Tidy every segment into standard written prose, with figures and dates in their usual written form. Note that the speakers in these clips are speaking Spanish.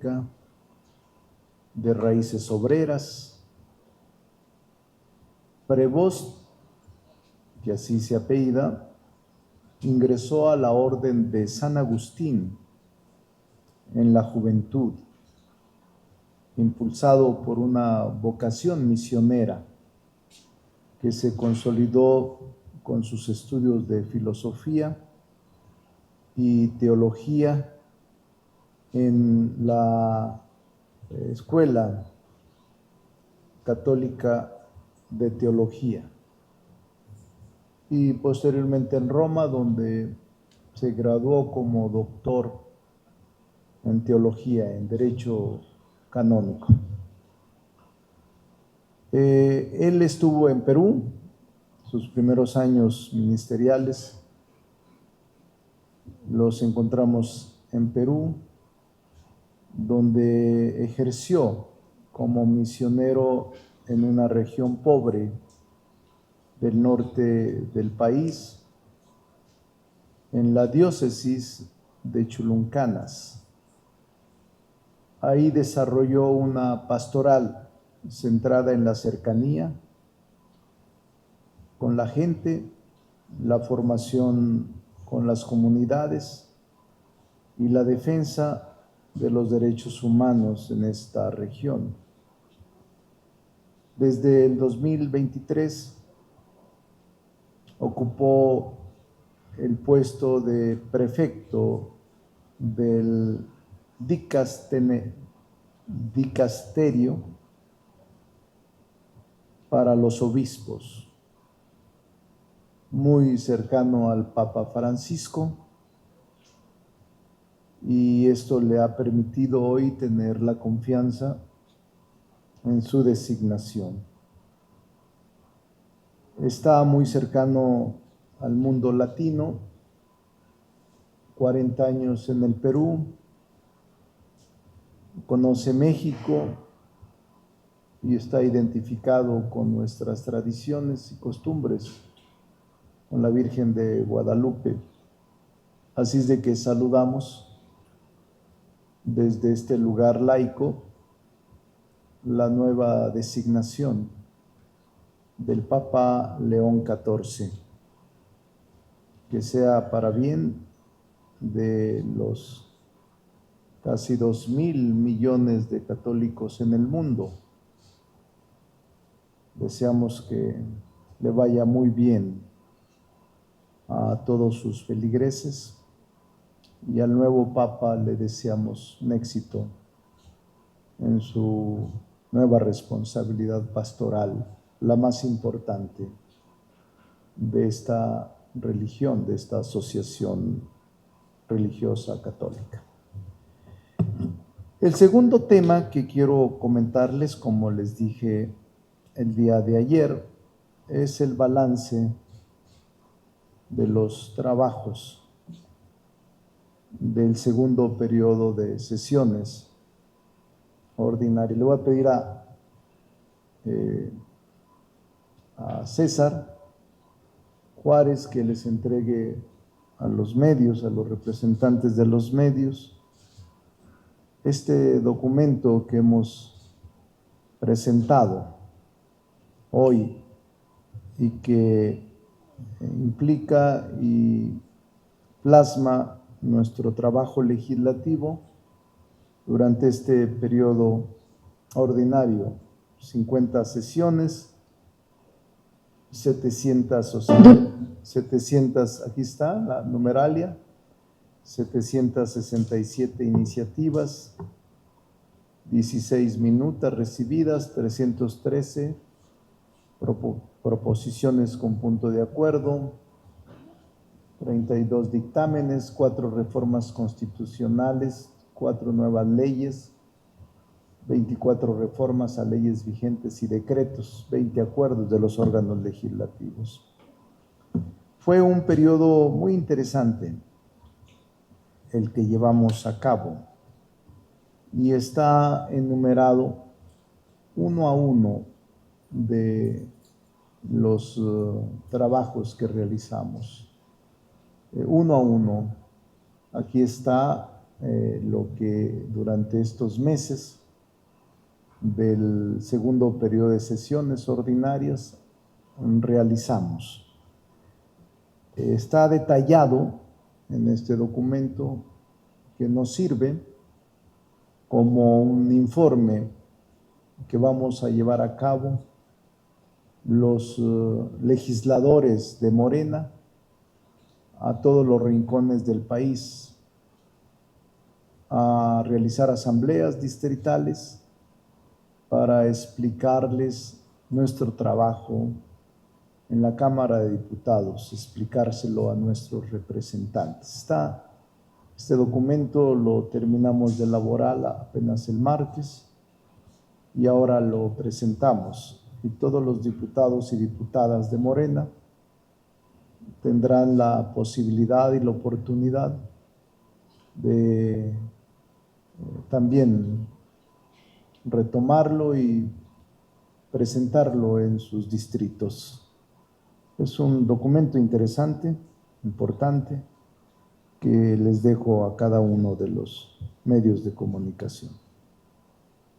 católica, de raíces obreras. Prevost, que así se apellida, ingresó a la orden de San Agustín en la juventud, impulsado por una vocación misionera que se consolidó con sus estudios de filosofía y teología en la Escuela Católica de Teología y posteriormente en Roma, donde se graduó como doctor en teología, en derecho canónico. Él estuvo en Perú, sus primeros años ministeriales los encontramos en Perú, donde ejerció como misionero en una región pobre del norte del país, en la diócesis de Chuluncanas. Ahí desarrolló una pastoral centrada en la cercanía con la gente, la formación con las comunidades y la defensa de los derechos humanos en esta región. Desde el 2023 ocupó el puesto de prefecto del dicasterio para los obispos, muy cercano al Papa Francisco, y esto le ha permitido hoy tener la confianza en su designación. Está muy cercano al mundo latino, 40 años en el Perú, conoce México y está identificado con nuestras tradiciones y costumbres, con la Virgen de Guadalupe. Así es de que saludamos desde este lugar laico la nueva designación del Papa León XIV, que sea para bien de los casi 2,000 millones de católicos en el mundo. Deseamos que le vaya muy bien a todos sus feligreses y al nuevo Papa le deseamos un éxito en su nueva responsabilidad pastoral, la más importante de esta religión, de esta asociación religiosa católica. El segundo tema que quiero comentarles, como les dije el día de ayer, es el balance de los trabajos del segundo periodo de sesiones ordinarias. Le voy a pedir a César Juárez que les entregue a los medios, a los representantes de los medios, este documento que hemos presentado hoy y que implica y plasma nuestro trabajo legislativo durante este periodo ordinario, 50 sesiones, 700, aquí está la numeralia, 767 iniciativas, 16 minutas recibidas, 313 proposiciones con punto de acuerdo, 32 dictámenes, 4 reformas constitucionales, 4 nuevas leyes, 24 reformas a leyes vigentes y decretos, 20 acuerdos de los órganos legislativos. Fue un periodo muy interesante el que llevamos a cabo y está enumerado uno a uno de los trabajos que realizamos. Uno a uno, aquí está lo que durante estos meses del segundo periodo de sesiones ordinarias realizamos. Está detallado en este documento que nos sirve como un informe que vamos a llevar a cabo los legisladores de Morena a todos los rincones del país, a realizar asambleas distritales para explicarles nuestro trabajo en la Cámara de Diputados, explicárselo a nuestros representantes. Este documento lo terminamos de elaborar apenas el martes y ahora lo presentamos. Y todos los diputados y diputadas de Morena tendrán la posibilidad y la oportunidad de también retomarlo y presentarlo en sus distritos. Es un documento interesante, importante, que les dejo a cada uno de los medios de comunicación.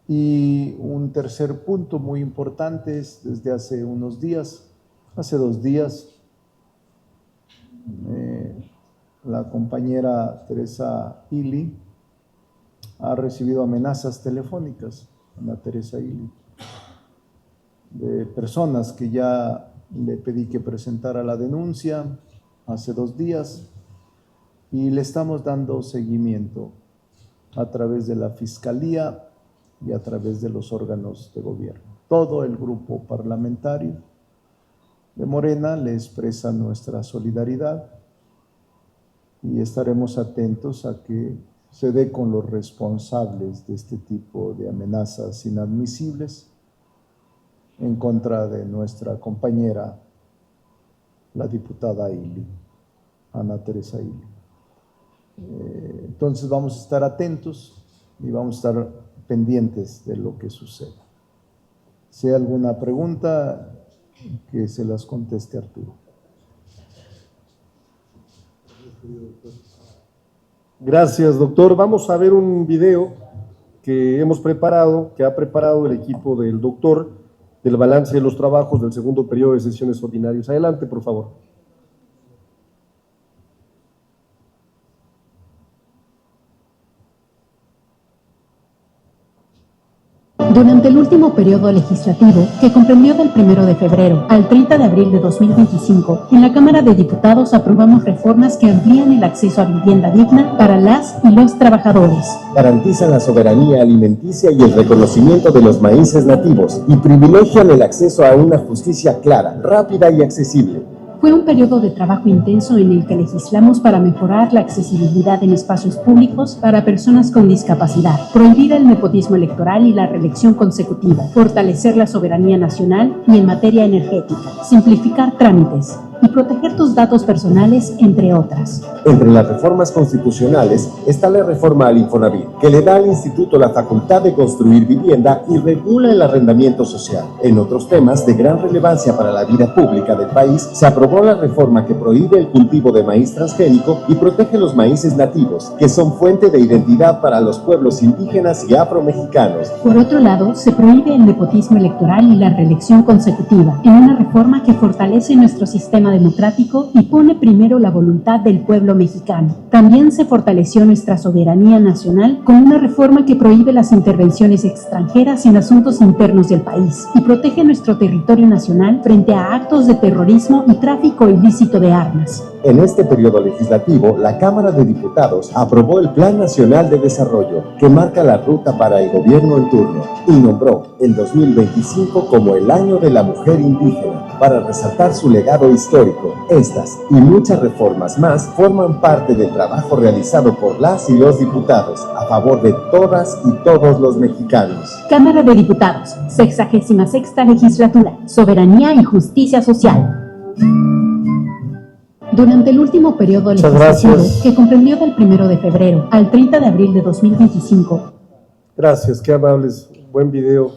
Y un tercer punto muy importante es desde hace unos días, hace 2 días, la compañera Teresa Ili ha recibido amenazas telefónicas, Ana Teresa Ili, de personas que ya le pedí que presentara la denuncia hace 2 días y le estamos dando seguimiento a través de la Fiscalía y a través de los órganos de gobierno. Todo el grupo parlamentario de Morena le expresa nuestra solidaridad y estaremos atentos a que se dé con los responsables de este tipo de amenazas inadmisibles en contra de nuestra compañera, la diputada Ili, Ana Teresa Ili. Entonces vamos a estar atentos y vamos a estar pendientes de lo que suceda. Si hay alguna pregunta, que se las conteste Arturo. Gracias, doctor. Vamos a ver un video que hemos preparado, que ha preparado el equipo del doctor, del balance de los trabajos del segundo periodo de sesiones ordinarias. Adelante, por favor. Durante el último periodo legislativo, que comprendió del 1 de febrero al 30 de abril de 2025, en la Cámara de Diputados aprobamos reformas que amplían el acceso a vivienda digna para las y los trabajadores. Garantizan la soberanía alimenticia y el reconocimiento de los maíces nativos y privilegian el acceso a una justicia clara, rápida y accesible. Fue un periodo de trabajo intenso en el que legislamos para mejorar la accesibilidad en espacios públicos para personas con discapacidad, prohibir el nepotismo electoral y la reelección consecutiva, fortalecer la soberanía nacional y en materia energética, simplificar trámites y proteger tus datos personales, entre otras. Entre las reformas constitucionales está la reforma al Infonavit, que le da al instituto la facultad de construir vivienda y regula el arrendamiento social. En otros temas de gran relevancia para la vida pública del país, se aprobó la reforma que prohíbe el cultivo de maíz transgénico y protege los maíces nativos, que son fuente de identidad para los pueblos indígenas y afromexicanos. Por otro lado, se prohíbe el nepotismo electoral y la reelección consecutiva, en una reforma que fortalece nuestro sistema democrático y pone primero la voluntad del pueblo mexicano. También se fortaleció nuestra soberanía nacional con una reforma que prohíbe las intervenciones extranjeras en asuntos internos del país y protege nuestro territorio nacional frente a actos de terrorismo y tráfico ilícito de armas. En este periodo legislativo, la Cámara de Diputados aprobó el Plan Nacional de Desarrollo, que marca la ruta para el gobierno en turno, y nombró el 2025 como el Año de la Mujer Indígena, para resaltar su legado histórico. Estas y muchas reformas más forman parte del trabajo realizado por las y los diputados, a favor de todas y todos los mexicanos. Cámara de Diputados, 66ª Legislatura, Soberanía y Justicia Social. Durante el último periodo legislativo, que comprendió del 1 de febrero al 30 de abril de 2025. Gracias, qué amables, buen video.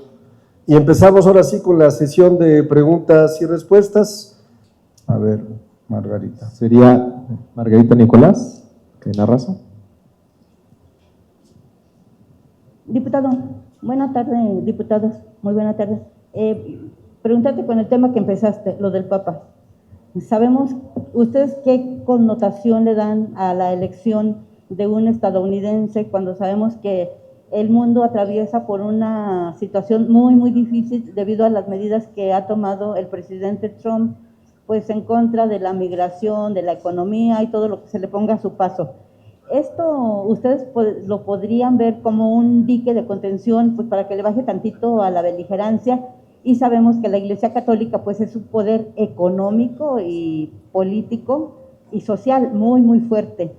Y empezamos ahora sí con la sesión de preguntas y respuestas. A ver, Margarita. Sería Margarita Nicolás, que narra. Diputado, buena tarde, diputados, muy buena tarde. Preguntarte con el tema que empezaste, lo del Papa. Sabemos, ¿ustedes qué connotación le dan a la elección de un estadounidense cuando sabemos que el mundo atraviesa por una situación muy, muy difícil debido a las medidas que ha tomado el presidente Trump, pues en contra de la migración, de la economía y todo lo que se le ponga a su paso? ¿Esto ustedes lo podrían ver como un dique de contención, pues para que le baje tantito a la beligerancia? Y sabemos que la Iglesia Católica pues es un poder económico y político y social muy, muy fuerte.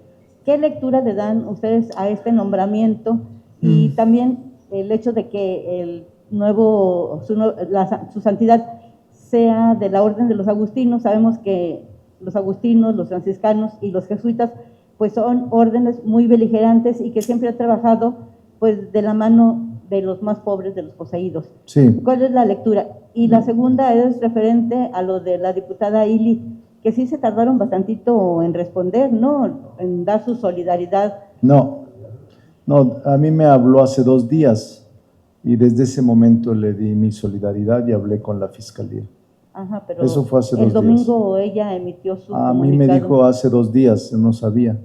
¿Qué lectura le dan ustedes a este nombramiento? Y también el hecho de que su santidad sea de la orden de los agustinos. Sabemos que los agustinos, los franciscanos y los jesuitas pues son órdenes muy beligerantes y que siempre han trabajado pues de la mano de los más pobres, de los poseídos. Sí. ¿Cuál es la lectura? Y la segunda es referente a lo de la diputada Ili, que sí se tardaron bastantito en responder, ¿no? En dar su solidaridad. No, a mí me habló hace 2 días y desde ese momento le di mi solidaridad y hablé con la fiscalía. Ajá, pero eso fue hace 2 días. El domingo ella emitió su A comunicado. mí me dijo hace 2 días, no sabía,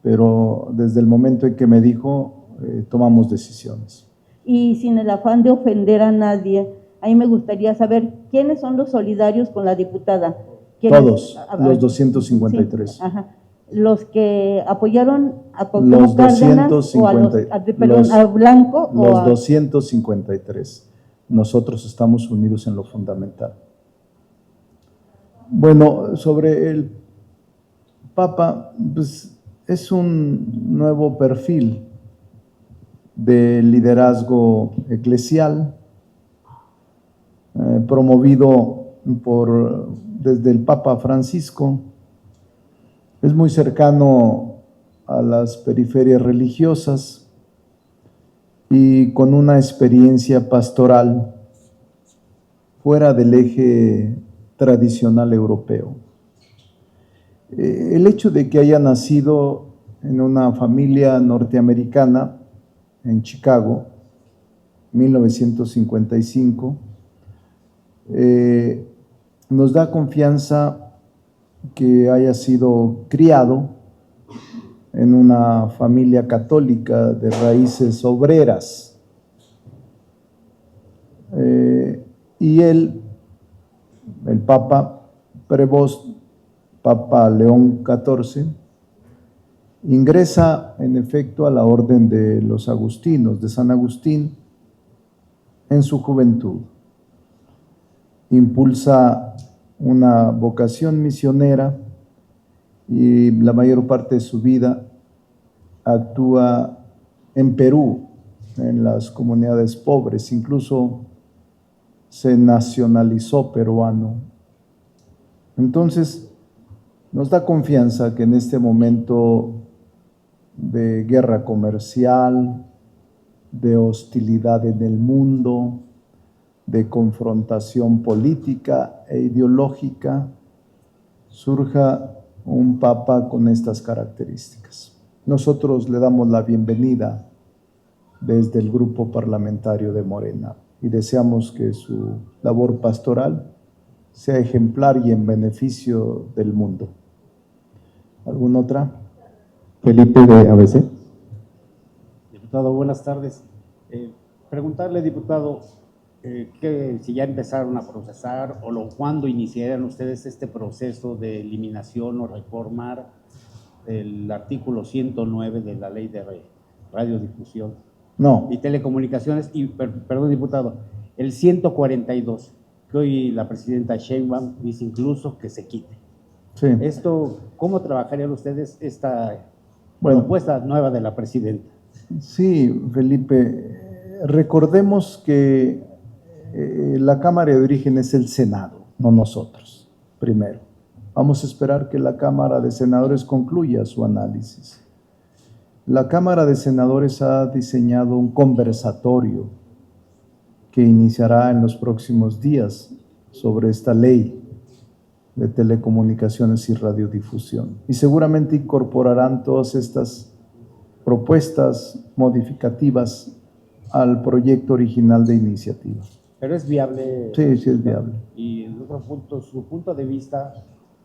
pero desde el momento en que me dijo, tomamos decisiones. Y sin el afán de ofender a nadie, a mí me gustaría saber quiénes son los solidarios con la diputada. Todos, los 253. Sí, ajá. Los que apoyaron a Cuauhtémoc Cárdenas o a Blanco. Los 253. Nosotros estamos unidos en lo fundamental. Bueno, sobre el Papa, pues es un nuevo perfil de liderazgo eclesial promovido desde el Papa Francisco. Es muy cercano a las periferias religiosas y con una experiencia pastoral fuera del eje tradicional europeo. El hecho de que haya nacido en una familia norteamericana en Chicago, 1955, nos da confianza que haya sido criado en una familia católica de raíces obreras. Y él, el Papa Prevost, Papa León XIV, ingresa en efecto a la orden de los agustinos, de San Agustín, en su juventud. Impulsa una vocación misionera y la mayor parte de su vida actúa en Perú, en las comunidades pobres, incluso se nacionalizó peruano. Entonces, nos da confianza que en este momento de guerra comercial, de hostilidad en el mundo, de confrontación política e ideológica, surja un Papa con estas características. Nosotros le damos la bienvenida desde el grupo parlamentario de Morena y deseamos que su labor pastoral sea ejemplar y en beneficio del mundo. ¿Alguna otra? Felipe de ABC. Diputado, buenas tardes. Preguntarle, diputado, que si ya empezaron a procesar cuándo iniciarán ustedes este proceso de eliminación o reformar el artículo 109 de la Ley de Radiodifusión y Telecomunicaciones, y perdón, diputado, el 142, que hoy la presidenta Sheinbaum dice incluso que se quite. Sí. Esto, ¿cómo trabajarían ustedes esta propuesta nueva de la presidenta? Sí, Felipe, recordemos que la Cámara de Origen es el Senado, no nosotros, primero. Vamos a esperar que la Cámara de Senadores concluya su análisis. La Cámara de Senadores ha diseñado un conversatorio que iniciará en los próximos días sobre esta ley de telecomunicaciones y radiodifusión. Y seguramente incorporarán todas estas propuestas modificativas al proyecto original de iniciativa. Pero es viable. Sí, sí es viable. Y en otro punto, su punto de vista,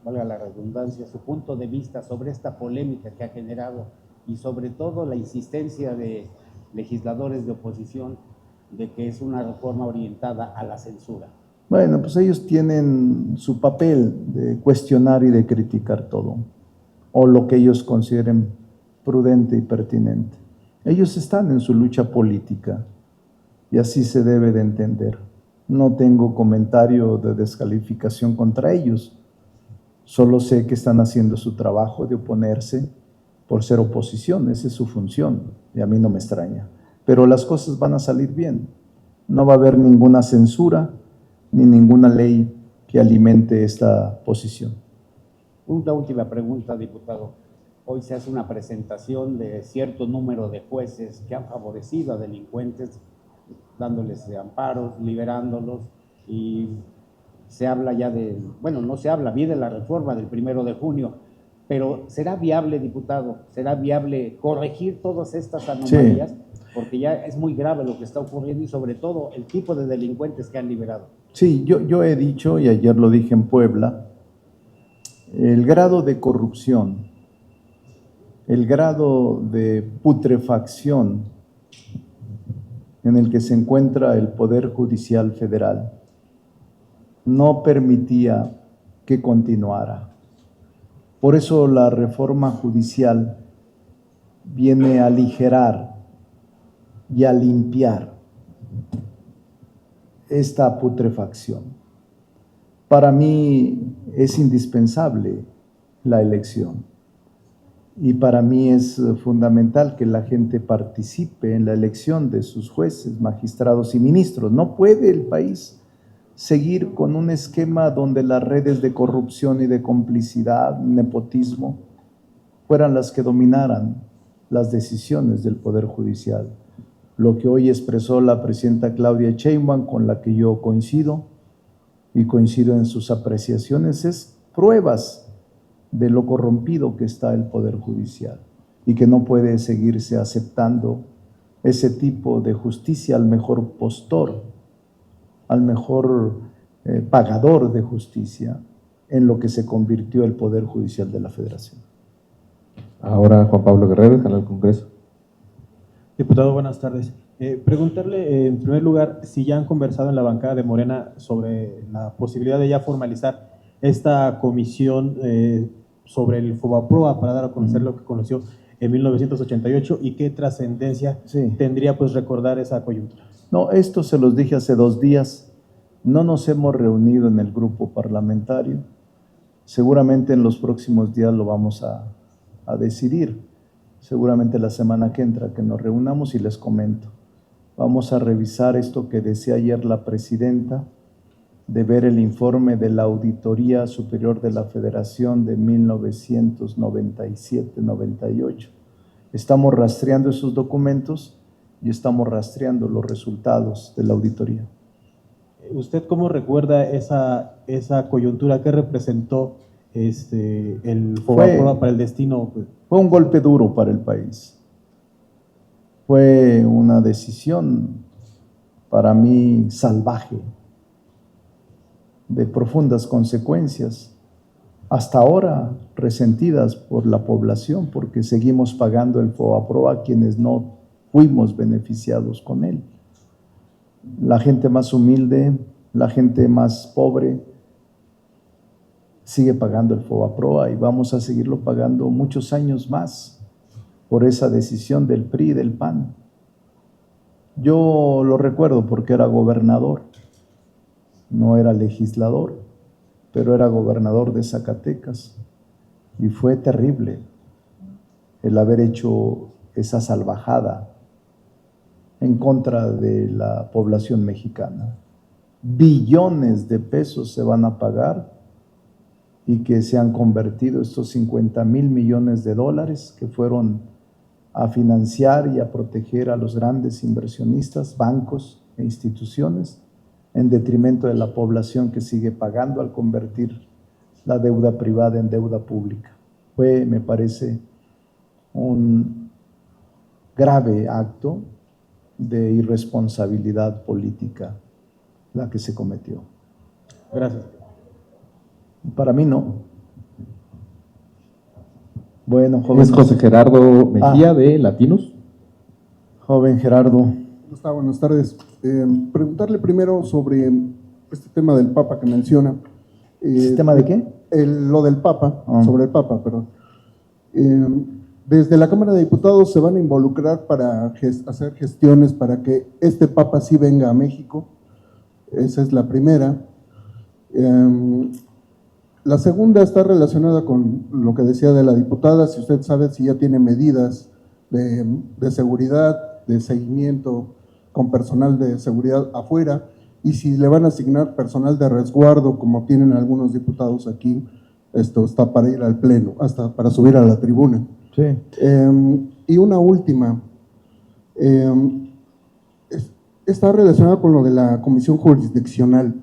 valga la redundancia, su punto de vista sobre esta polémica que ha generado y sobre todo la insistencia de legisladores de oposición de que es una reforma orientada a la censura. Bueno, pues ellos tienen su papel de cuestionar y de criticar todo, o lo que ellos consideren prudente y pertinente. Ellos están en su lucha política y así se debe de entender. No tengo comentario de descalificación contra ellos, solo sé que están haciendo su trabajo de oponerse por ser oposición, esa es su función y a mí no me extraña. Pero las cosas van a salir bien, no va a haber ninguna censura ni ninguna ley que alimente esta posición. Una última pregunta, diputado. Hoy se hace una presentación de cierto número de jueces que han favorecido a delincuentes, dándoles amparos, liberándolos, y se habla ya de, bueno, no se habla, viene la reforma del 1 de junio, pero ¿será viable, diputado? ¿Será viable corregir todas estas anomalías? Sí. Porque ya es muy grave lo que está ocurriendo y sobre todo el tipo de delincuentes que han liberado. Sí, yo he dicho, y ayer lo dije en Puebla, el grado de corrupción, el grado de putrefacción en el que se encuentra el Poder Judicial Federal no permitía que continuara. Por eso la reforma judicial viene a aligerar y a limpiar esta putrefacción. Para mí es indispensable la elección y para mí es fundamental que la gente participe en la elección de sus jueces, magistrados y ministros. No puede el país seguir con un esquema donde las redes de corrupción y de complicidad, nepotismo, fueran las que dominaran las decisiones del Poder Judicial. Lo que hoy expresó la presidenta Claudia Sheinbaum, con la que yo coincido, y coincido en sus apreciaciones, es pruebas de lo corrompido que está el Poder Judicial y que no puede seguirse aceptando ese tipo de justicia al mejor postor, al mejor pagador de justicia, en lo que se convirtió el Poder Judicial de la Federación. Ahora Juan Pablo Guerrero, Canal Congreso. Diputado, buenas tardes. Preguntarle, en primer lugar, si ya han conversado en la bancada de Morena sobre la posibilidad de ya formalizar esta comisión sobre el FOBAPROA para dar a conocer lo que conoció en 1988 y qué trascendencia tendría pues recordar esa coyuntura. No, esto se los dije hace 2 días. No nos hemos reunido en el grupo parlamentario. Seguramente en los próximos días lo vamos a decidir. Seguramente la semana que entra que nos reunamos y les comento. Vamos a revisar esto que decía ayer la presidenta, de ver el informe de la Auditoría Superior de la Federación de 1997-98. Estamos rastreando esos documentos y estamos rastreando los resultados de la auditoría. ¿Usted cómo recuerda esa coyuntura? ¿Qué representó el FOBAPROA para el destino? Fue un golpe duro para el país. Fue una decisión para mí salvaje, de profundas consecuencias, hasta ahora resentidas por la población, porque seguimos pagando el FOBAPROA a quienes no fuimos beneficiados con él. La gente más humilde, la gente más pobre, sigue pagando el FOBAPROA y vamos a seguirlo pagando muchos años más por esa decisión del PRI y del PAN. Yo lo recuerdo porque era gobernador, no era legislador, pero era gobernador de Zacatecas y fue terrible el haber hecho esa salvajada en contra de la población mexicana. Billones de pesos se van a pagar y que se han convertido estos 50,000 millones de dólares que fueron a financiar y a proteger a los grandes inversionistas, bancos e instituciones, en detrimento de la población que sigue pagando al convertir la deuda privada en deuda pública. Fue, me parece, un grave acto de irresponsabilidad política la que se cometió. Gracias. Para mí no. Bueno, Es joven. José Gerardo Mejía de Latinos. Joven Gerardo. Buenas tardes. Preguntarle primero sobre este tema del Papa que menciona. ¿Sistema de qué? Lo del Papa, Ah. sobre el Papa, perdón. Desde la Cámara de Diputados se van a involucrar para hacer gestiones para que este Papa sí venga a México. Esa es la primera. La segunda está relacionada con lo que decía de la diputada, si usted sabe si ya tiene medidas de seguridad, de seguimiento con personal de seguridad afuera, y si le van a asignar personal de resguardo, como tienen algunos diputados aquí. Esto está para ir al pleno, hasta para subir a la tribuna. Sí. Y una última, está relacionada con lo de la comisión jurisdiccional.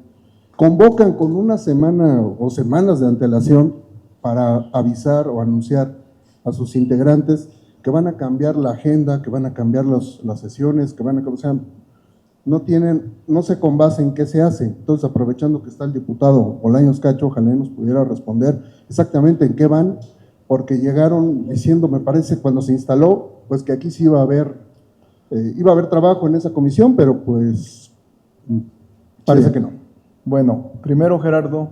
Convocan con una semana o semanas de antelación para avisar o anunciar a sus integrantes que van a cambiar la agenda, que van a cambiar las sesiones, que van a, o sea, no sé con base en qué se hace. Entonces, aprovechando que está el diputado Bolaños Cacho, ojalá nos pudiera responder exactamente en qué van, porque llegaron diciendo, me parece, cuando se instaló, pues que aquí sí iba a haber trabajo en esa comisión, pero pues parece Sí. que no. Bueno, primero Gerardo,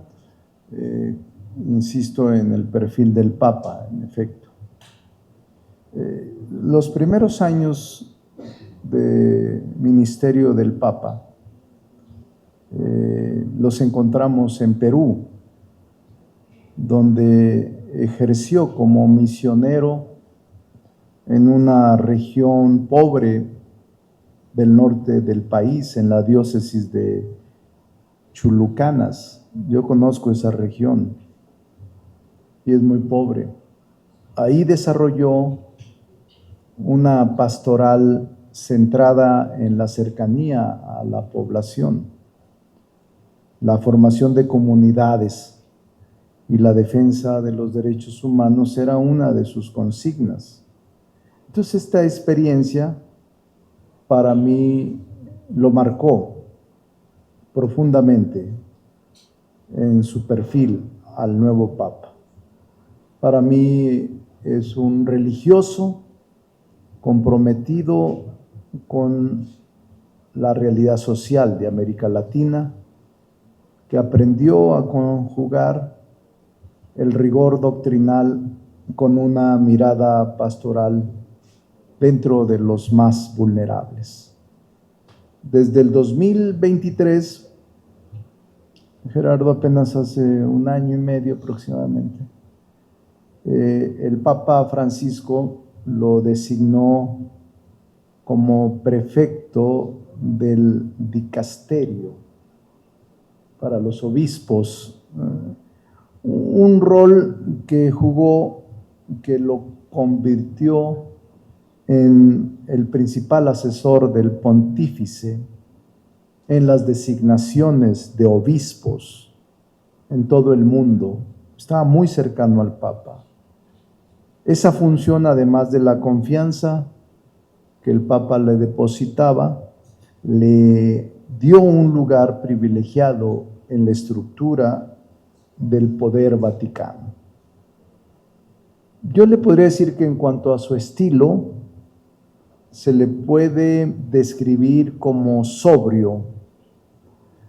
insisto en el perfil del Papa, en efecto. Los primeros años de ministerio del Papa los encontramos en Perú, donde ejerció como misionero en una región pobre del norte del país, en la diócesis de Chulucanas. Yo conozco esa región y es muy pobre. Ahí desarrolló una pastoral centrada en la cercanía a la población, la formación de comunidades y la defensa de los derechos humanos era una de sus consignas. Entonces esta experiencia para mí lo marcó profundamente en su perfil al nuevo Papa. Para mí es un religioso comprometido con la realidad social de América Latina, que aprendió a conjugar el rigor doctrinal con una mirada pastoral dentro de los más vulnerables. Desde el 2023, Gerardo, apenas hace un año y medio aproximadamente, el Papa Francisco lo designó como prefecto del dicasterio para los obispos, un rol que jugó, que lo convirtió en el principal asesor del pontífice en las designaciones de obispos en todo el mundo. Estaba muy cercano al Papa. Esa función, además de la confianza que el Papa le depositaba, le dio un lugar privilegiado en la estructura del poder vaticano. Yo le podría decir que en cuanto a su estilo, se le puede describir como sobrio,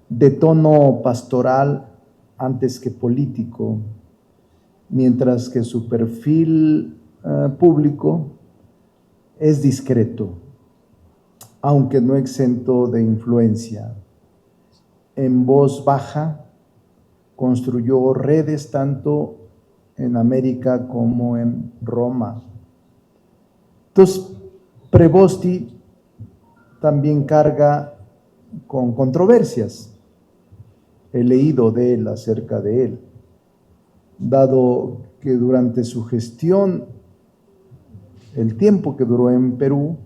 de tono pastoral antes que político, mientras que su perfil público es discreto, aunque no exento de influencia. En voz baja, construyó redes tanto en América como en Roma. Entonces, Prebosti también carga con controversias. He leído de él, acerca de él, dado que durante su gestión, el tiempo que duró en Perú,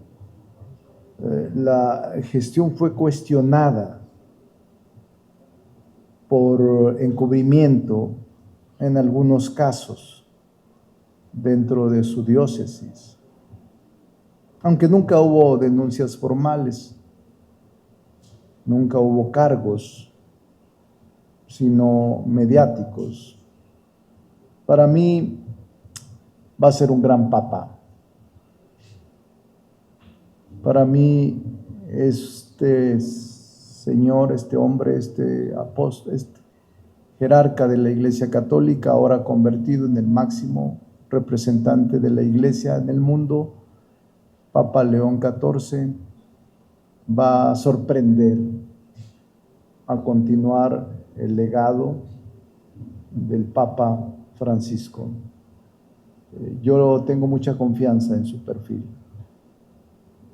la gestión fue cuestionada por encubrimiento en algunos casos dentro de su diócesis. aunque nunca hubo denuncias formales, nunca hubo cargos, sino mediáticos. Para mí va a ser un gran papa. Para mí este señor, este hombre, este apóstol, este jerarca de la Iglesia Católica, ahora convertido en el máximo representante de la Iglesia en el mundo, Papa León XIV, va a sorprender, a continuar el legado del Papa Francisco. Yo tengo mucha confianza en su perfil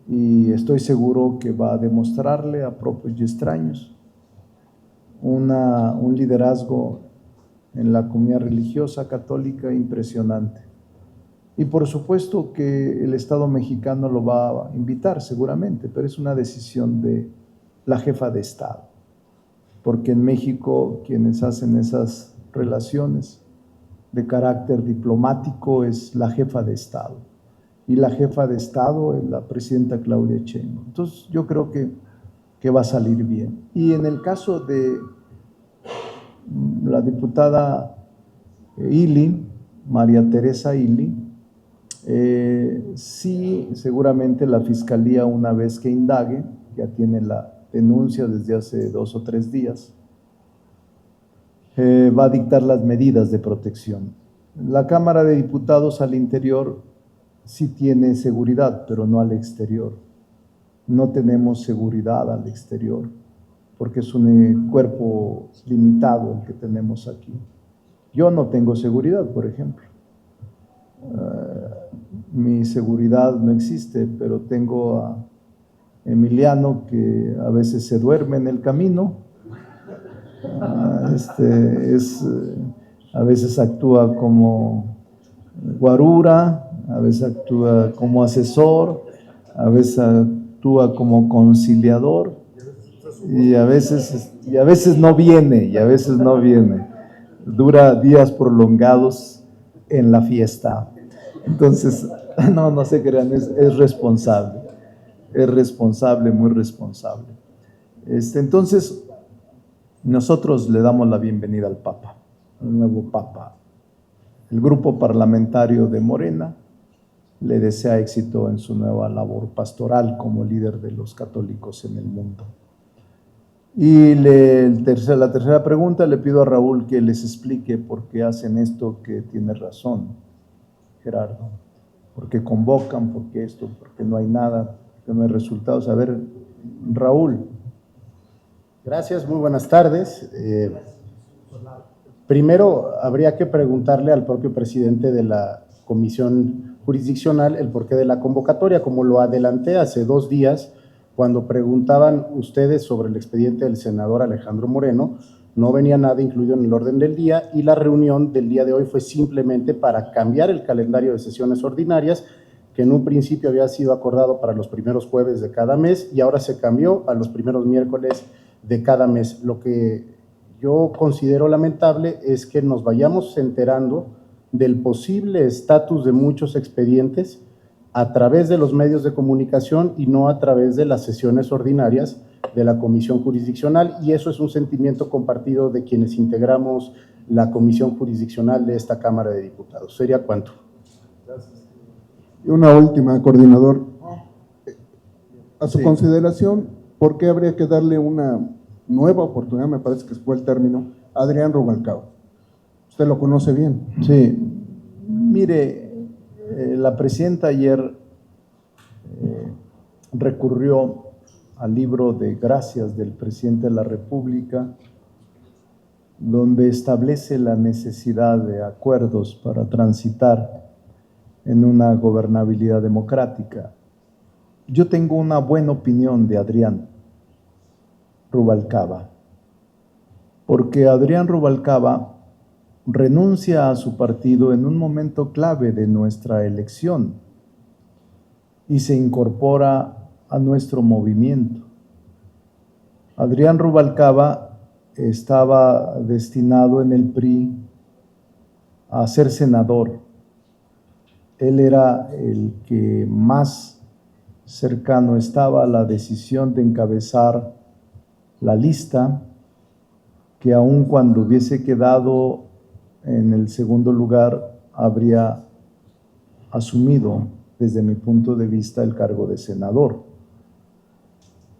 y estoy seguro que va a demostrarle a propios y extraños un liderazgo en la comunidad religiosa católica impresionante. Y por supuesto que el Estado mexicano lo va a invitar seguramente, pero es una decisión de la jefa de Estado, porque en México quienes hacen esas relaciones de carácter diplomático es la jefa de Estado, y la jefa de Estado es la presidenta Claudia Sheinbaum. Entonces yo creo que va a salir bien. Y en el caso de la diputada Ili, María Teresa Ili, sí, seguramente la Fiscalía, una vez que indague, ya tiene la denuncia desde hace 2 o 3 días, va a dictar las medidas de protección. La Cámara de Diputados al interior sí tiene seguridad, pero no al exterior. No tenemos seguridad al exterior, porque es un cuerpo limitado el que tenemos aquí. Yo no tengo seguridad, por ejemplo. Mi seguridad no existe, pero tengo a Emiliano, que a veces se duerme en el camino, a veces actúa como guarura, a veces actúa como asesor, a veces actúa como conciliador, y a veces no viene, dura días prolongados en la fiesta. Entonces, no se crean, es responsable, muy responsable. Entonces, nosotros le damos la bienvenida al Papa, al nuevo Papa. El grupo parlamentario de Morena le desea éxito en su nueva labor pastoral como líder de los católicos en el mundo. Y la tercera pregunta, le pido a Raúl que les explique por qué hacen esto, que tiene razón, Gerardo. ¿Por qué convocan? ¿Por qué esto? ¿Por qué no hay nada? ¿Por qué no hay resultados? A ver, Raúl. Gracias, muy buenas tardes. Primero, habría que preguntarle al propio presidente de la Comisión Jurisdiccional el porqué de la convocatoria. Como lo adelanté hace 2 días, cuando preguntaban ustedes sobre el expediente del senador Alejandro Moreno, no venía nada incluido en el orden del día, y la reunión del día de hoy fue simplemente para cambiar el calendario de sesiones ordinarias, que en un principio había sido acordado para los primeros jueves de cada mes y ahora se cambió a los primeros miércoles de cada mes. Lo que yo considero lamentable es que nos vayamos enterando del posible estatus de muchos expedientes a través de los medios de comunicación y no a través de las sesiones ordinarias de la Comisión Jurisdiccional, y eso es un sentimiento compartido de quienes integramos la Comisión Jurisdiccional de esta Cámara de Diputados. ¿Sería cuánto? Y una última, coordinador. A su consideración, ¿por qué habría que darle una nueva oportunidad, me parece que fue el término, a Adrián Rubalcaba? Usted lo conoce bien. Sí, mire, la presidenta ayer recurrió al libro de gracias del presidente de la República, donde establece la necesidad de acuerdos para transitar en una gobernabilidad democrática. Yo tengo una buena opinión de Adrián Rubalcaba, porque Adrián Rubalcaba renuncia a su partido en un momento clave de nuestra elección y se incorpora a nuestro movimiento. Adrián Rubalcaba estaba destinado en el PRI a ser senador. Él era el que más cercano estaba a la decisión de encabezar la lista, que aun cuando hubiese quedado en el segundo lugar, habría asumido, desde mi punto de vista, el cargo de senador.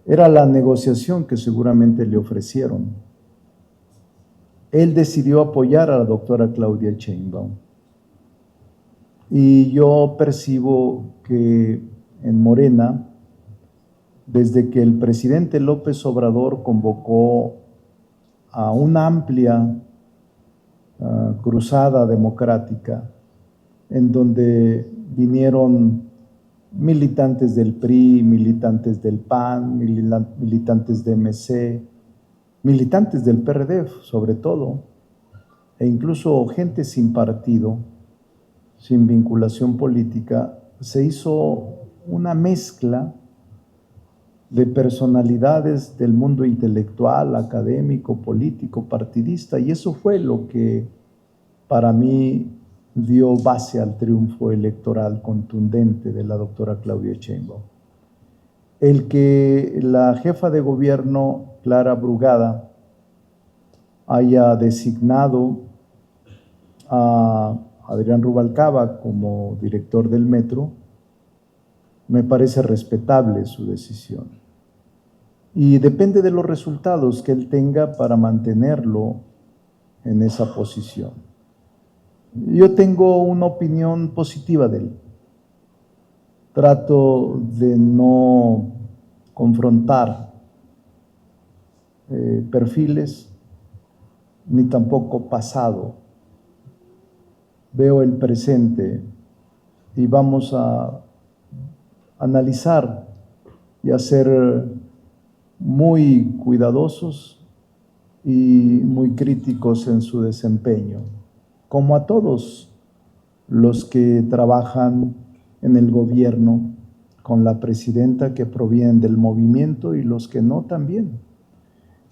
Era la negociación que seguramente le ofrecieron. Él decidió apoyar a la doctora Claudia Sheinbaum. Y yo percibo que en Morena, desde que el presidente López Obrador convocó a una amplia cruzada democrática, en donde vinieron militantes del PRI, militantes del PAN, militantes de MC, militantes del PRD sobre todo, e incluso gente sin partido, sin vinculación política, se hizo una mezcla de personalidades del mundo intelectual, académico, político, partidista, y eso fue lo que para mí dio base al triunfo electoral contundente de la doctora Claudia Sheinbaum. El que la jefa de gobierno, Clara Brugada, haya designado a Adrián Rubalcaba como director del metro, me parece respetable su decisión. Y depende de los resultados que él tenga para mantenerlo en esa posición. Yo tengo una opinión positiva de él. Trato de no confrontar perfiles, ni tampoco pasado. Veo el presente y vamos a analizar y a ser muy cuidadosos y muy críticos en su desempeño, como a todos los que trabajan en el gobierno con la presidenta, que provienen del movimiento, y los que no también.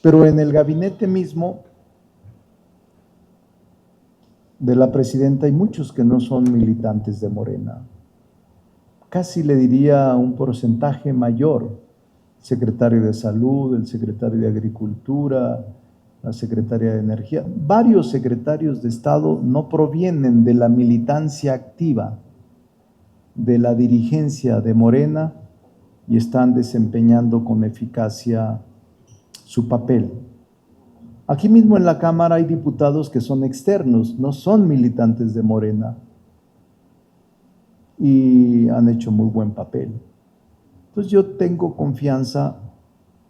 Pero en el gabinete mismo de la presidenta hay muchos que no son militantes de Morena. Casi le diría un porcentaje mayor: el secretario de Salud, el secretario de Agricultura, la secretaria de Energía. Varios secretarios de Estado no provienen de la militancia activa de la dirigencia de Morena y están desempeñando con eficacia su papel. Aquí mismo en la Cámara hay diputados que son externos, no son militantes de Morena, y han hecho muy buen papel. Entonces yo tengo confianza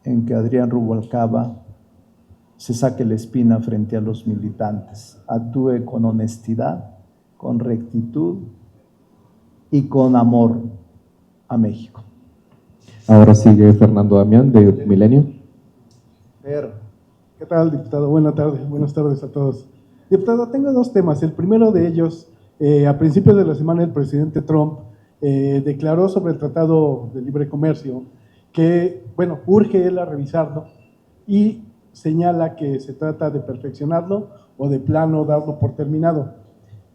en que Adrián Rubalcaba se saque la espina frente a los militantes, actúe con honestidad, con rectitud y con amor a México. Ahora sigue Fernando Damián, de Milenio. ¿Qué tal, diputado? Buenas tardes a todos. Diputado, tengo dos temas. El primero de ellos, a principios de la semana, el presidente Trump declaró sobre el Tratado de Libre Comercio que, bueno, urge él a revisarlo y señala que se trata de perfeccionarlo o de plano darlo por terminado.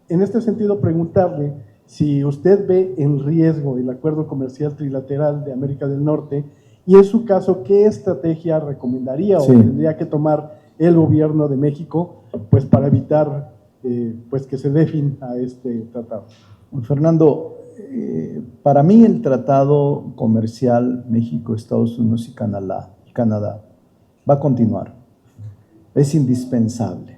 En este sentido, preguntarle si usted ve en riesgo el acuerdo comercial trilateral de América del Norte y, en su caso, ¿qué estrategia recomendaría o tendría que tomar el gobierno de México pues para evitar pues que se dé fin a este tratado? Fernando, para mí el tratado comercial México, Estados Unidos y Canadá va a continuar. Es indispensable.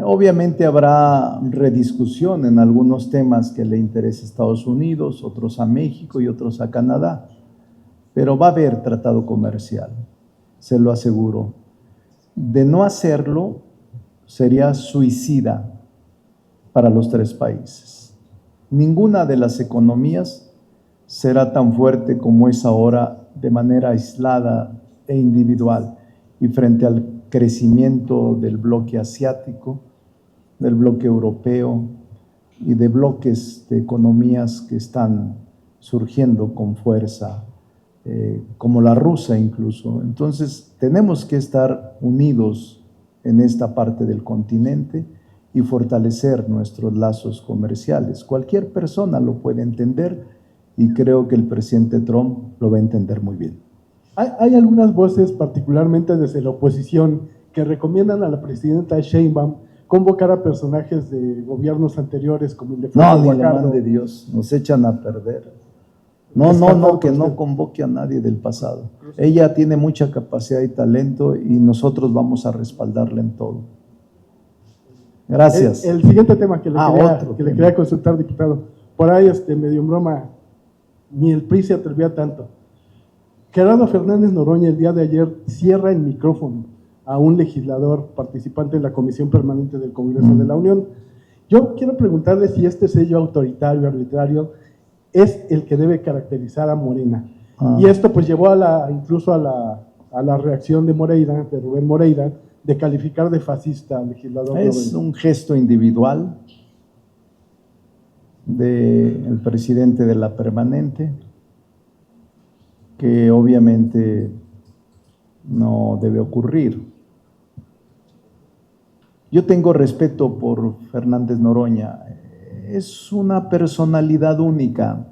Obviamente habrá rediscusión en algunos temas que le interesa a Estados Unidos, otros a México y otros a Canadá, pero va a haber tratado comercial, se lo aseguro. De no hacerlo, sería suicida para los tres países. Ninguna de las economías será tan fuerte como es ahora, de manera aislada e individual, y frente al crecimiento del bloque asiático, del bloque europeo y de bloques de economías que están surgiendo con fuerza, como la rusa incluso. Entonces tenemos que estar unidos en esta parte del continente y fortalecer nuestros lazos comerciales. Cualquier persona lo puede entender y creo que el presidente Trump lo va a entender muy bien. Hay algunas voces, particularmente desde la oposición, que recomiendan a la presidenta Sheinbaum convocar a personajes de gobiernos anteriores como Ildefonso No, ni lo Guajardo. mande Dios, nos echan a perder. Que no convoque a nadie del pasado. Ella tiene mucha capacidad y talento y nosotros vamos a respaldarla en todo. Gracias. El siguiente tema que le tema. quería consultar, diputado, por ahí medio en broma, ni el PRI se atrevía tanto. Gerardo Fernández Noroña el día de ayer cierra el micrófono a un legislador participante en la Comisión Permanente del Congreso de la Unión. Yo quiero preguntarle si este sello autoritario, arbitrario, es el que debe caracterizar a Morena. Y esto pues llevó incluso a la reacción de Rubén Moreira, de calificar de fascista al legislador. Es un gesto individual del presidente de la permanente, que obviamente no debe ocurrir. Yo tengo respeto por Fernández Noroña, es una personalidad única,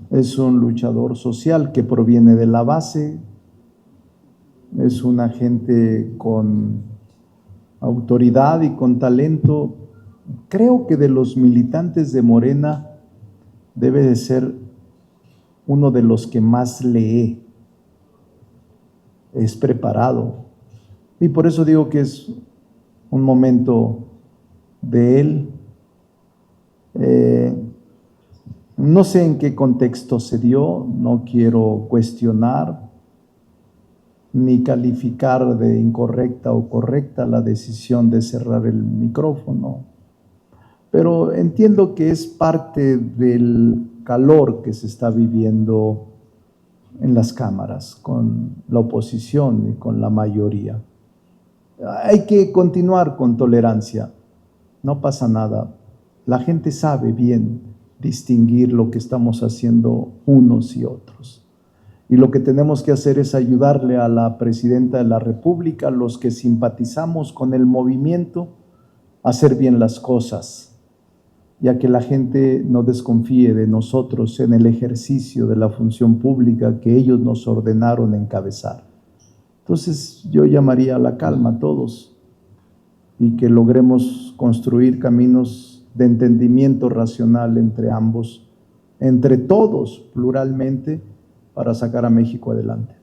es un luchador social que proviene de la base, es una gente con autoridad y con talento. Creo que de los militantes de Morena debe de ser uno de los que más lee, es preparado. Y por eso digo que es un momento de él. No sé en qué contexto se dio, no quiero cuestionar ni calificar de incorrecta o correcta la decisión de cerrar el micrófono, pero entiendo que es parte del calor que se está viviendo en las cámaras con la oposición y con la mayoría. Hay que continuar con tolerancia, no pasa nada. La gente sabe bien distinguir lo que estamos haciendo unos y otros. Y lo que tenemos que hacer es ayudarle a la presidenta de la República, a los que simpatizamos con el movimiento, a hacer bien las cosas, ya que la gente no desconfíe de nosotros en el ejercicio de la función pública que ellos nos ordenaron encabezar. Entonces yo llamaría a la calma a todos y que logremos construir caminos de entendimiento racional entre ambos, entre todos, pluralmente, para sacar a México adelante.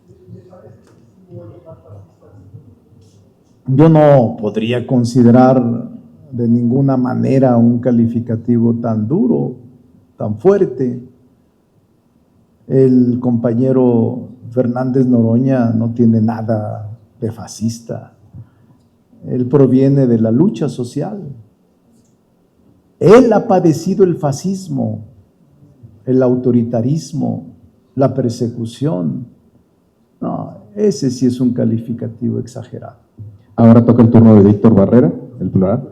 Yo no podría considerar de ninguna manera un calificativo tan duro, tan fuerte. El compañero Fernández Noroña no tiene nada de fascista. Él proviene de la lucha social. Él ha padecido el fascismo, el autoritarismo, la persecución. No, ese sí es un calificativo exagerado. Ahora toca el turno de Víctor Barrera, el plural.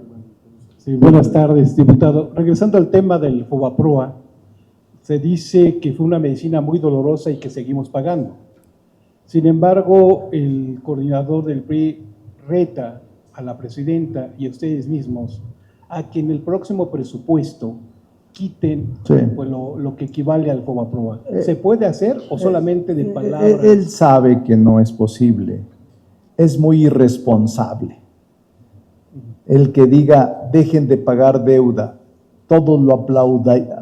Sí, buenas tardes, diputado. Regresando al tema del Fobaproa, se dice que fue una medicina muy dolorosa y que seguimos pagando. Sin embargo, el coordinador del PRI reta a la presidenta y a ustedes mismos a que en el próximo presupuesto quiten pues, lo que equivale al Fobaproa. ¿Se puede hacer o solamente de palabras? Él sabe que no es posible. Es muy irresponsable. El que diga, dejen de pagar deuda, todos lo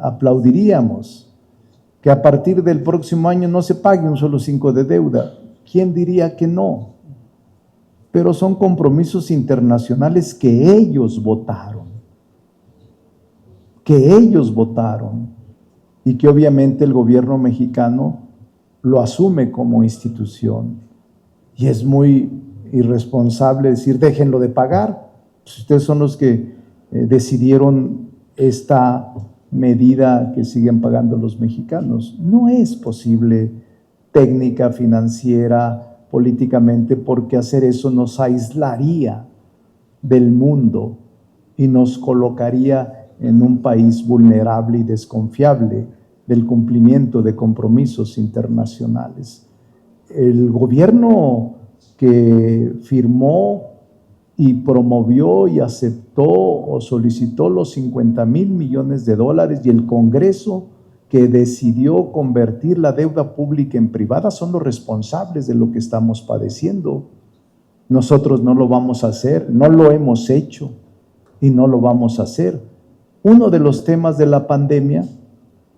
aplaudiríamos. Que a partir del próximo año no se pague un solo 5 de deuda. ¿Quién diría que no? Pero son compromisos internacionales que ellos votaron. Y que obviamente el gobierno mexicano lo asume como institución. Y es muy irresponsable decir, déjenlo de pagar. Pues ustedes son los que decidieron esta medida que siguen pagando los mexicanos. No es posible técnica, financiera, políticamente, porque hacer eso nos aislaría del mundo y nos colocaría en un país vulnerable y desconfiable del cumplimiento de compromisos internacionales. El gobierno que firmó y promovió y aceptó o solicitó los $50,000 millones y el Congreso que decidió convertir la deuda pública en privada son los responsables de lo que estamos padeciendo. Nosotros no lo vamos a hacer, no lo hemos hecho y no lo vamos a hacer. Uno de los temas de la pandemia,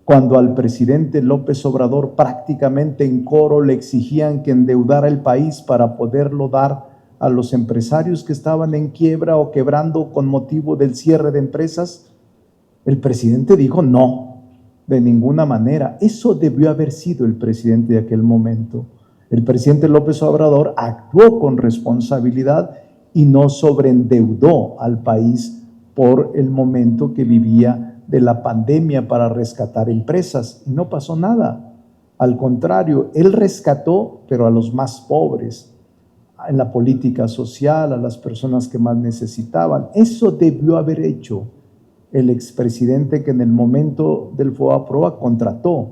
cuando al presidente López Obrador prácticamente en coro le exigían que endeudara el país para poderlo dar a los empresarios que estaban en quiebra o quebrando con motivo del cierre de empresas, el presidente dijo no, de ninguna manera. Eso debió haber sido el presidente de aquel momento. El presidente López Obrador actuó con responsabilidad y no sobreendeudó al país por el momento que vivía de la pandemia para rescatar empresas. Y no pasó nada. Al contrario, él rescató, pero a los más pobres, en la política social, a las personas que más necesitaban. Eso debió haber hecho el expresidente que en el momento del FOBAPROA contrató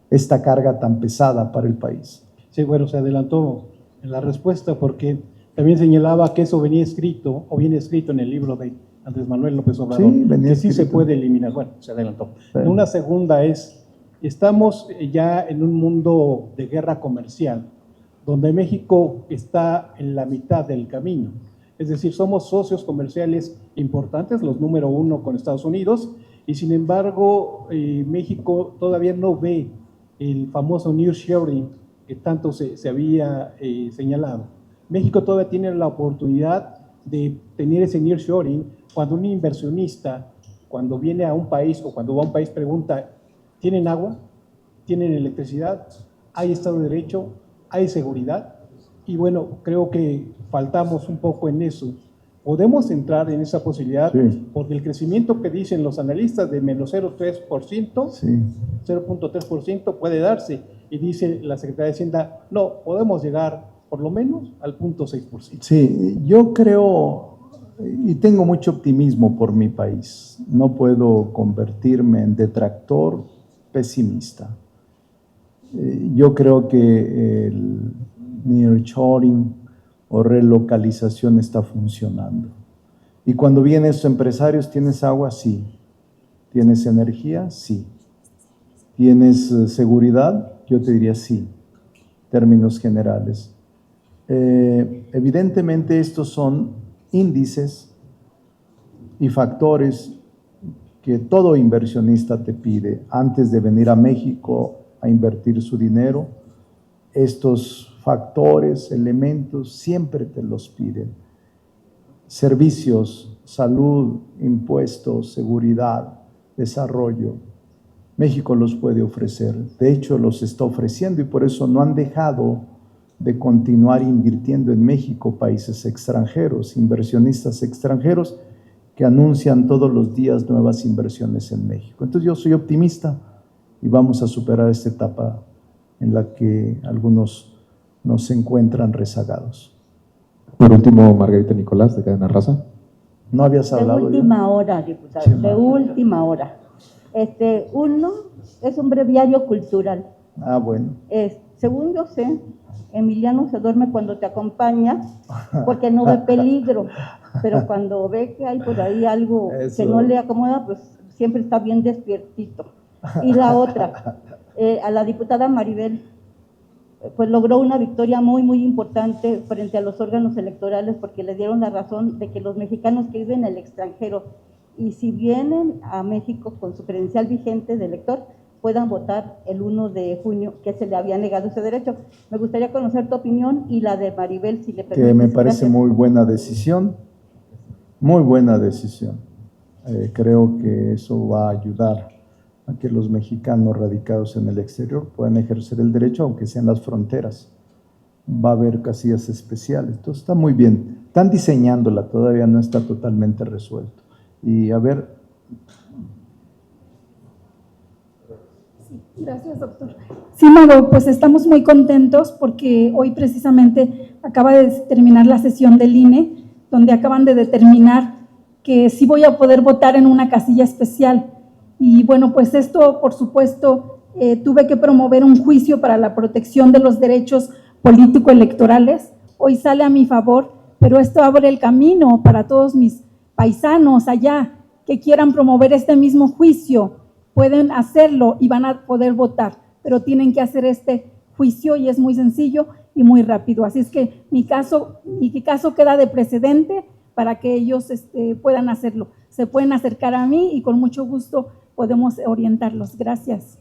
esta carga tan pesada para el país. Sí, bueno, se adelantó en la respuesta porque también señalaba que eso venía escrito, o viene escrito en el libro de Andrés Manuel López Obrador, Sí, venía que sí se escrito. puede eliminar. Bueno, se adelantó. Sí. Una segunda es, estamos ya en un mundo de guerra comercial, donde México está en la mitad del camino. Es decir, somos socios comerciales importantes, los número 1 con Estados Unidos, y sin embargo, México todavía no ve el famoso nearshoring que tanto se había señalado. México todavía tiene la oportunidad de tener ese nearshoring cuando un inversionista, cuando viene a un país o cuando va a un país, pregunta, ¿tienen agua? ¿Tienen electricidad? ¿Hay Estado de Derecho? ¿Hay seguridad? Y bueno, creo que faltamos un poco en eso. Podemos entrar en esa posibilidad Sí. porque el crecimiento que dicen los analistas de menos 0,3%, Sí. 0.3% puede darse. Y dice la Secretaría de Hacienda, no, podemos llegar por lo menos al 0.6%. Sí, yo creo y tengo mucho optimismo por mi país. No puedo convertirme en detractor pesimista. Yo creo que el nearshoring o relocalización está funcionando. Y cuando vienen esos empresarios, ¿tienes agua? Sí. ¿Tienes energía? Sí. ¿Tienes seguridad? Yo te diría sí, términos generales. Evidentemente estos son índices y factores que todo inversionista te pide antes de venir a México a invertir su dinero. Estos factores, elementos, siempre te los piden. Servicios, salud, impuestos, seguridad, desarrollo. México los puede ofrecer. De hecho, los está ofreciendo y por eso no han dejado de continuar invirtiendo en México países extranjeros, inversionistas extranjeros que anuncian todos los días nuevas inversiones en México. Entonces yo soy optimista y vamos a superar esta etapa en la que algunos nos encuentran rezagados. Por último, Margarita Nicolás, de Cadena Raza. ¿No habías hablado De última hora, diputado, de última hora. Uno es un breviario cultural. Ah, bueno. Según yo sé, Emiliano se duerme cuando te acompaña porque no ve peligro, pero cuando ve que hay por ahí algo que no le acomoda, pues siempre está bien despiertito. Y la otra, a la diputada Maribel, pues logró una victoria muy, muy importante frente a los órganos electorales porque le dieron la razón de que los mexicanos que viven en el extranjero y si vienen a México con su credencial vigente de elector, puedan votar el 1 de junio, que se le había negado ese derecho. Me gustaría conocer tu opinión y la de Maribel, si le permites. Que me parece muy buena decisión, muy buena decisión. Creo que eso va a ayudar a que los mexicanos radicados en el exterior puedan ejercer el derecho, aunque sean las fronteras. Va a haber casillas especiales. Entonces está muy bien. Están diseñándola, todavía no está totalmente resuelto. Y a ver. Gracias, doctor. Sí, Mago, pues estamos muy contentos porque hoy precisamente acaba de terminar la sesión del INE, donde acaban de determinar que sí voy a poder votar en una casilla especial. Y bueno, pues esto, por supuesto, tuve que promover un juicio para la protección de los derechos político-electorales. Hoy sale a mi favor, pero esto abre el camino para todos mis paisanos allá que quieran promover este mismo juicio pueden hacerlo y van a poder votar, pero tienen que hacer este juicio y es muy sencillo y muy rápido. Así es que mi caso queda de precedente para que ellos puedan hacerlo. Se pueden acercar a mí y con mucho gusto podemos orientarlos. Gracias.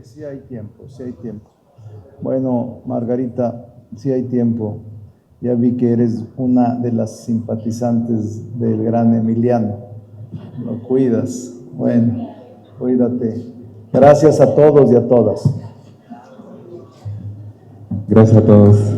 Sí hay tiempo, sí hay tiempo. Bueno, Margarita, sí hay tiempo. Ya vi que eres una de las simpatizantes del gran Emiliano. Lo cuidas. Bueno, cuídate. Gracias a todos y a todas. Gracias a todos.